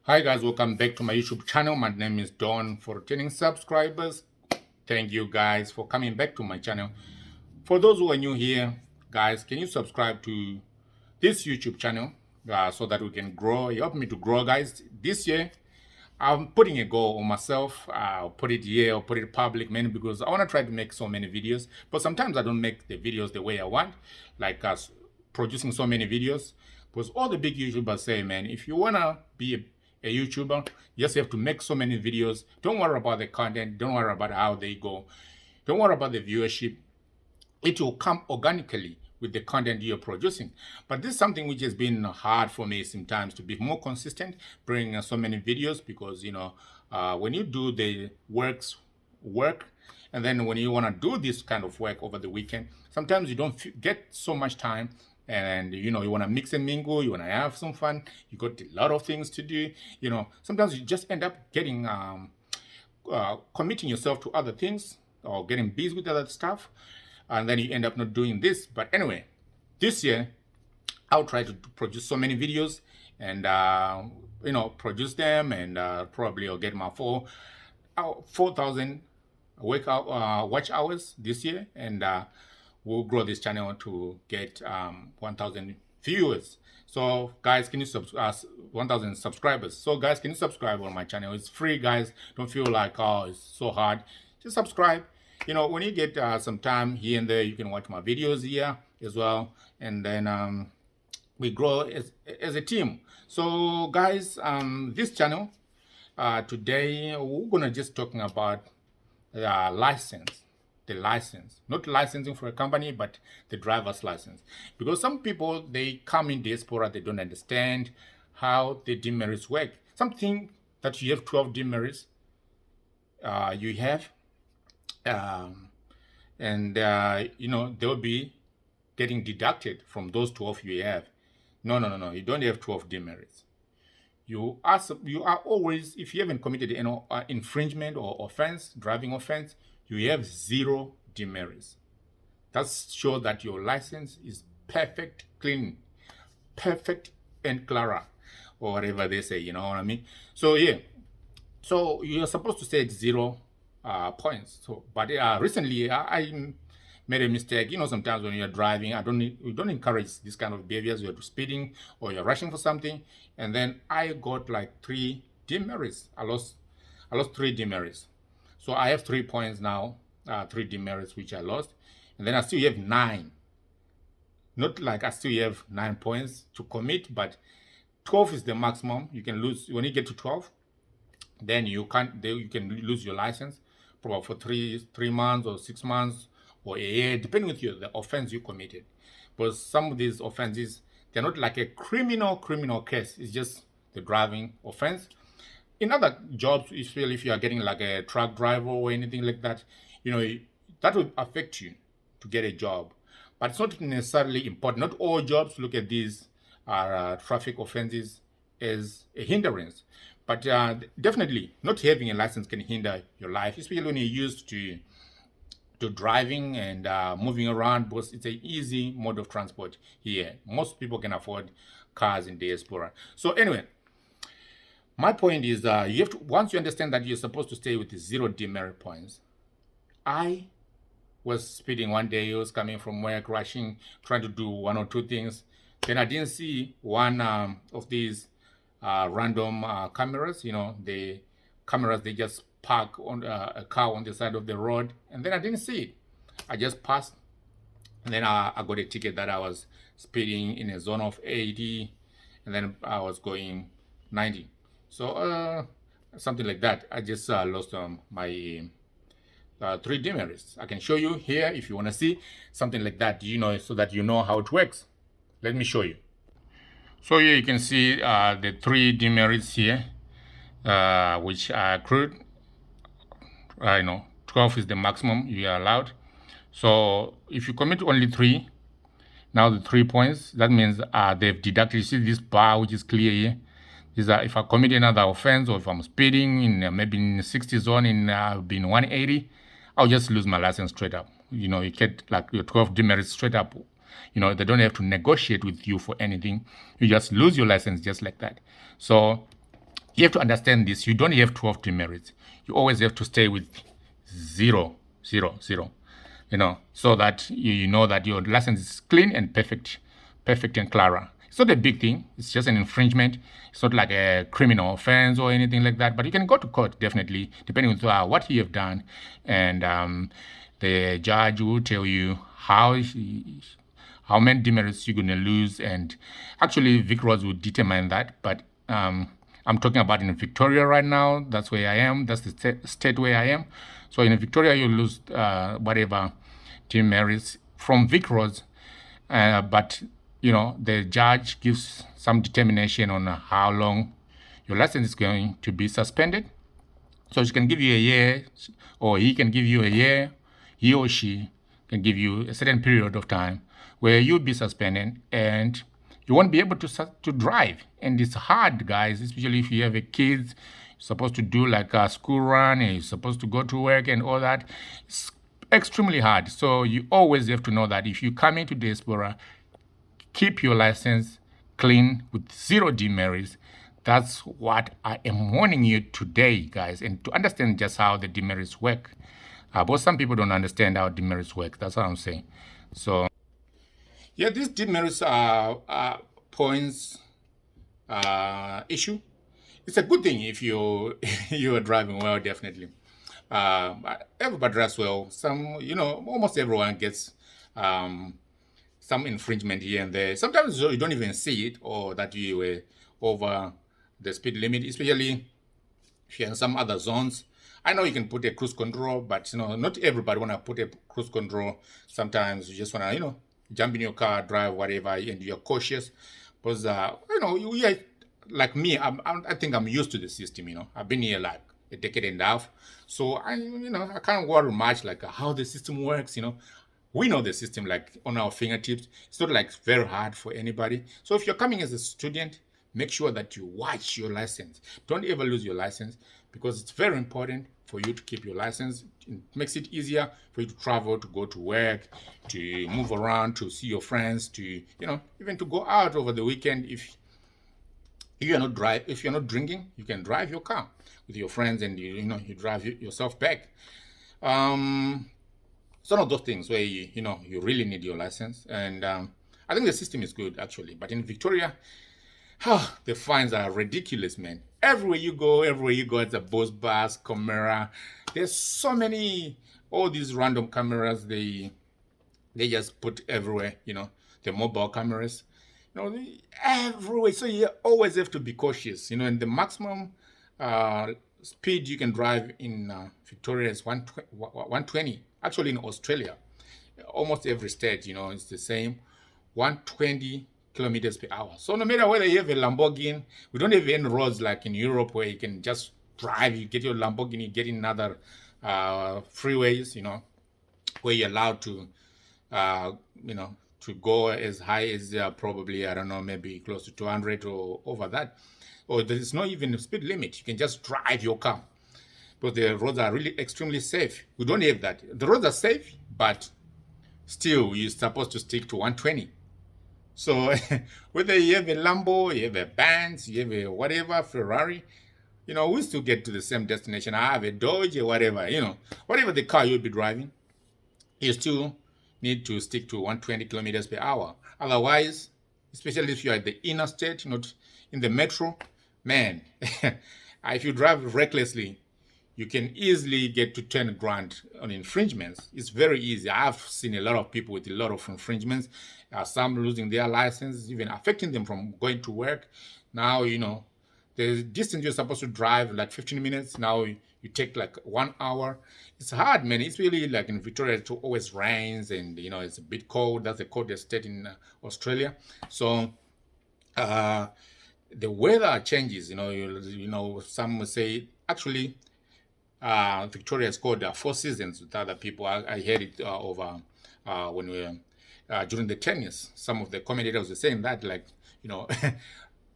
Hi guys, welcome back to my YouTube channel. My name is Don. For returning subscribers, thank you guys for coming back to my channel. For those who are new here, guys, can you subscribe to this YouTube channel so that we can grow? You help me to grow, guys. This year, I'm putting a goal on myself. I'll put it here, I'll put it public, mainly because I want to try to make so many videos. But sometimes I don't make the videos the way I want, like us producing so many videos. Because all the big YouTubers say, man, if you want to be a YouTuber, you just have to make so many videos. Don't worry about the content. Don't worry about how they go. Don't worry about the viewership. It will come organically with the content you're producing. But this is something which has been hard for me sometimes to be more consistent, bringing so many videos, because when you do the work, and then when you want to do this kind of work over the weekend, sometimes you don't get so much time, and you want to mix and mingle, you want to have some fun, you got a lot of things to do. Sometimes you just end up getting committing yourself to other things or getting busy with other stuff, and then you end up not doing this. But anyway, this year I'll try to produce so many videos and produce them, and probably I'll get my 4,000 watch hours this year, and we'll grow this channel to get 1,000 viewers. So guys, can you 1,000 subscribers? So guys, can you subscribe on my channel? It's free, guys. Don't feel like, oh, it's so hard. Just subscribe. When you get some time here and there, you can watch my videos here as well, and then we grow as a team. So guys, this channel today we're gonna just talking about license. The license, not licensing for a company, but the driver's license. Because some people, they come in Diaspora, they don't understand how the demerits work. Something that you have 12 demerits, you have, and they'll be getting deducted from those 12 you have. No, you don't have 12 demerits. You are always, if you haven't committed any infringement or offense, driving offense, you have 0 demerits. That shows that your license is perfect, clean, perfect and clara, or whatever they say, you know what I mean? So yeah, so you're supposed to say 0 points. So, but recently I made a mistake. Sometimes when you're driving, we don't encourage this kind of behaviors. You're speeding or you're rushing for something, and then I got like 3 demerits. I lost 3 demerits. So I have 3 points now, 3 demerits which I lost, and then I still have 9. Not like I still have 9 points to commit, but 12 is the maximum. You can lose when you get to 12. Then you can lose your license, probably for 3 months or 6 months or a year, depending on the offense you committed. But some of these offenses, they're not like a criminal case. It's just the driving offense. In other jobs, especially if you are getting like a truck driver or anything like that, that will affect you to get a job. But it's not necessarily important. Not all jobs look at these traffic offenses as a hindrance. But definitely, not having a license can hinder your life, especially when you're used to driving and moving around, because it's an easy mode of transport here. Most people can afford cars in Diaspora. So anyway, my point is, you have to, once you understand that you're supposed to stay with the 0 demerit points. I was speeding one day. I was coming from work, rushing, trying to do 1 or 2 things. Then I didn't see one of these random cameras. The cameras, they just park on a car on the side of the road, and then I didn't see it. I just passed, and then I got a ticket that I was speeding in a zone of 80, and then I was going 90. So something like that. I just lost my 3 demerits. I can show you here if you want to see something like that, so that you know how it works. Let me show you. So here you can see the 3 demerits here, which are accrued. 12 is the maximum you are allowed. So if you commit only 3, now the 3 points, that means they've deducted. You see this bar which is clear here. These are if I commit another offense, or if I'm speeding in maybe in the 60 zone in 180, I'll just lose my license straight up. You get like your 12 demerits straight up. They don't have to negotiate with you for anything. You just lose your license just like that. So You have to understand this. You don't have 12 demerits. You always have to stay with 0, 0, 0, so that you know that your license is clean and perfect and clear. It's not a big thing. It's just an infringement. It's not like a criminal offense or anything like that. But you can go to court, definitely, depending on what you have done. And the judge will tell you how many demerits you're going to lose. And actually, VicRoads will determine that. But I'm talking about in Victoria right now. That's where I am. That's the state where I am. So in Victoria, you lose whatever demerits from VicRoads. But the judge gives some determination on how long your license is going to be suspended. So she can give you a year, or he can give you a year. He or she can give you a certain period of time where you'll be suspended and you won't be able to drive. And it's hard, guys, especially if you have a kid. You're supposed to do like a school run, and you're supposed to go to work and all that. It's extremely hard. So you always have to know that if you come into Diaspora, keep your license clean with 0 demerits. That's what I am warning you today, guys, and to understand just how the demerits work. But some people don't understand how demerits work. That's what I'm saying. So, yeah, these demerits are points issue. It's a good thing if you are driving well, definitely. Everybody drives well. Almost everyone gets some infringement here and there. Sometimes you don't even see it, or that you were over the speed limit, especially if you're in some other zones. I know you can put a cruise control, but not everybody want to put a cruise control. Sometimes you just want to jump in your car, drive whatever, and you're cautious because you are like me. I think I'm used to the system. I've been here like a decade and a half, so I can't worry much like how the system works. We know the system like on our fingertips. It's not like very hard for anybody. So if you're coming as a student, make sure that you watch your license. Don't ever lose your license, because it's very important for you to keep your license. It makes it easier for you to travel, to go to work, to move around, to see your friends, to even to go out over the weekend. If you're not drinking, you can drive your car with your friends, and you drive yourself back. Some of those things where you really need your license, and I think the system is good actually. But in Victoria, the fines are ridiculous, man. Everywhere you go, it's a bus, camera. There's so many, all these random cameras they just put everywhere. The mobile cameras, everywhere. So you always have to be cautious. And the maximum speed you can drive in Victoria is 120. Actually, in Australia, almost every state, it's the same, 120 kilometers per hour. So no matter whether you have a Lamborghini, we don't have any roads like in Europe where you can just drive. You get your Lamborghini, get in other freeways, where you're allowed to, to go as high as probably, I don't know, maybe close to 200 or over that. Or there is not even a speed limit. You can just drive your car. But the roads are really extremely safe. We don't have that. The roads are safe, but still, you're supposed to stick to 120. So whether you have a Lambo, you have a Benz, you have a whatever, Ferrari, we still get to the same destination. I have a Dodge or whatever, whatever the car you'll be driving, you still need to stick to 120 kilometers per hour. Otherwise, especially if you're at the inner state, not in the metro, man, if you drive recklessly, you can easily get to 10 grand on infringements. It's very easy. I've seen a lot of people with a lot of infringements, some losing their license, even affecting them from going to work. Now, the distance you're supposed to drive, like 15 minutes, now you take like 1 hour. It's hard, man. It's really like in Victoria, it always rains and, it's a bit cold. That's the coldest state in Australia. So, the weather changes, some would say, actually, Victoria is called 4 seasons with other people. I heard it over when we were during the tennis. Some of the commentators were saying that, like,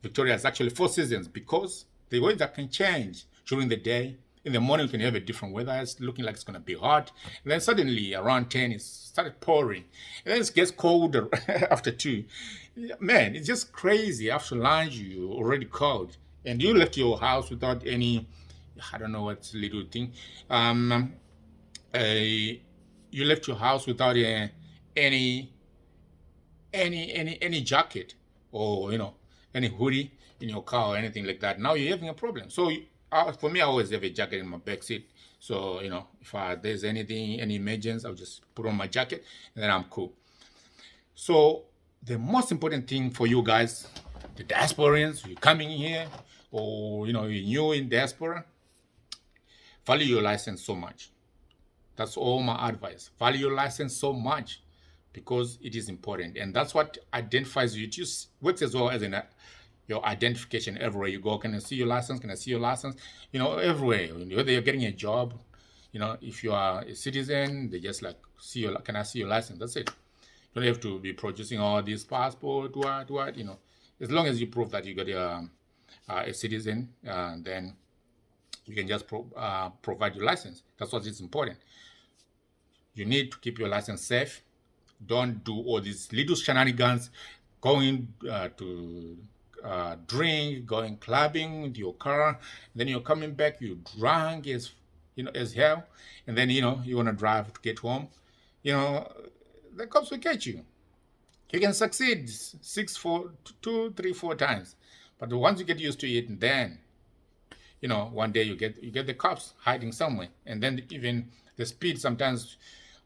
Victoria is actually 4 seasons because the weather can change during the day. In the morning, you can have a different weather. It's looking like it's going to be hot. And then suddenly, around 10, it started pouring. And then it gets colder after 2. Man, it's just crazy. After lunch, you're already cold. and you left your house without any, I don't know what's little thing, um, you left your house without any any jacket, or any hoodie in your car or anything like that. Now you're having a problem. So for me, I always have a jacket in my back seat. So if there's anything, any emergency, I'll just put on my jacket and then I'm cool. So the most important thing for you guys, the diasporians, you're coming here, or you're new in diaspora, value your license so much. That's all my advice. Value your license so much, because it is important, and that's what identifies you. It just works as well as your identification everywhere you go. Can I see your license? Can I see your license? Everywhere. Whether you're getting a job, if you are a citizen, they just like can I see your license? That's it. You don't have to be producing all these passport, what. As long as you prove that you got a citizen, then you can just provide your license. That's what is important. You need to keep your license safe. Don't do all these little shenanigans, going to drink, going clubbing with your car, then you're coming back, you drunk as hell, and then you want to drive to get home. The cops will catch you. You can succeed 2, 3, 4 times, but once you get used to it, then one day you get the cops hiding somewhere, and then even the speed sometimes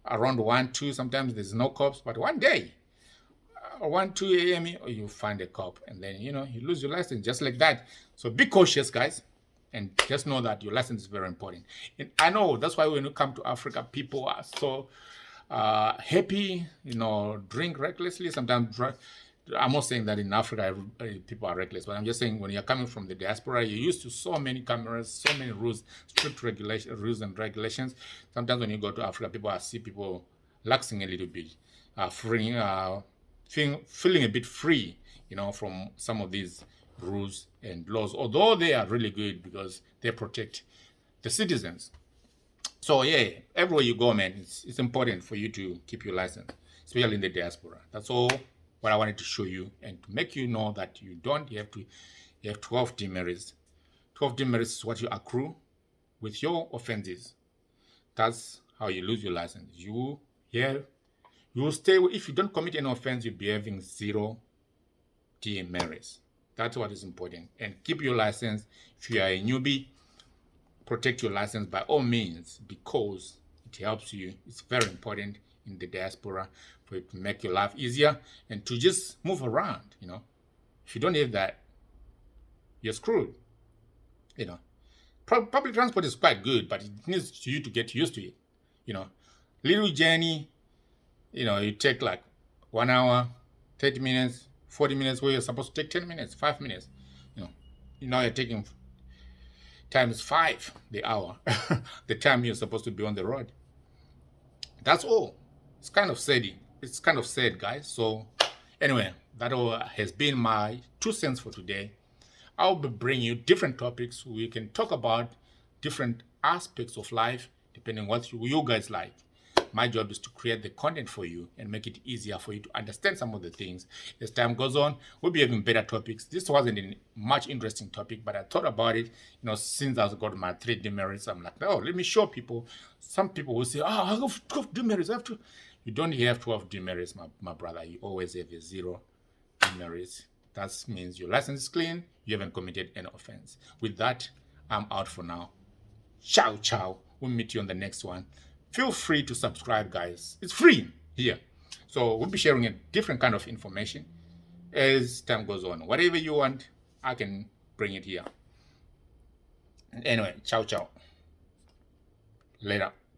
around 1, 2, sometimes there's no cops, but one day, 1, 2 a.m., you find a cop, and then you lose your license just like that. So be cautious, guys, and just know that your license is very important. And I know that's why when you come to Africa, people are so happy, drink recklessly, sometimes drug. I'm not saying that in Africa people are reckless, but I'm just saying when you're coming from the diaspora, you're used to so many cameras, so many rules, strict rules and regulations. Sometimes when you go to Africa, people see people laxing a little bit, feeling a bit free, from some of these rules and laws, although they are really good because they protect the citizens. So yeah, everywhere you go, man, it's important for you to keep your license, especially in the diaspora. That's all what I wanted to show you, and to make you know that you have 12 demerits. 12 demerits is what you accrue with your offenses. That's how you lose your license. You will stay, if you don't commit any offense, you'll be having 0 demerits. That's what is important. And keep your license. If you are a newbie, protect your license by all means, because it helps you. It's very important in the diaspora for it to make your life easier and to just move around. If you don't have that, you're screwed. Public transport is quite good, but it needs you to get used to it. Little journey, you take like 1 hour, 30 minutes, 40 minutes, where you're supposed to take 10 minutes, 5 minutes. Now you're taking times 5 the hour, the time you're supposed to be on the road. That's all. It's kind of sad. It's kind of sad, guys. So anyway, that all has been my 2 cents for today. I'll be bringing you different topics. We can talk about different aspects of life, depending on what you guys like. My job is to create the content for you and make it easier for you to understand some of the things. As time goes on, we'll be having better topics. This wasn't a much interesting topic, but I thought about it, since I've got my 3 demerits. I'm like, oh, let me show people. Some people will say, I have 12 demerits. I have to. You don't have 12 demerits, my brother. You always have a 0 demerits. That means your license is clean. You haven't committed any offense. With that, I'm out for now. Ciao, ciao. We'll meet you on the next one. Feel free to subscribe, guys. It's free here. So we'll be sharing a different kind of information as time goes on. Whatever you want, I can bring it here. Anyway, ciao, ciao. Later.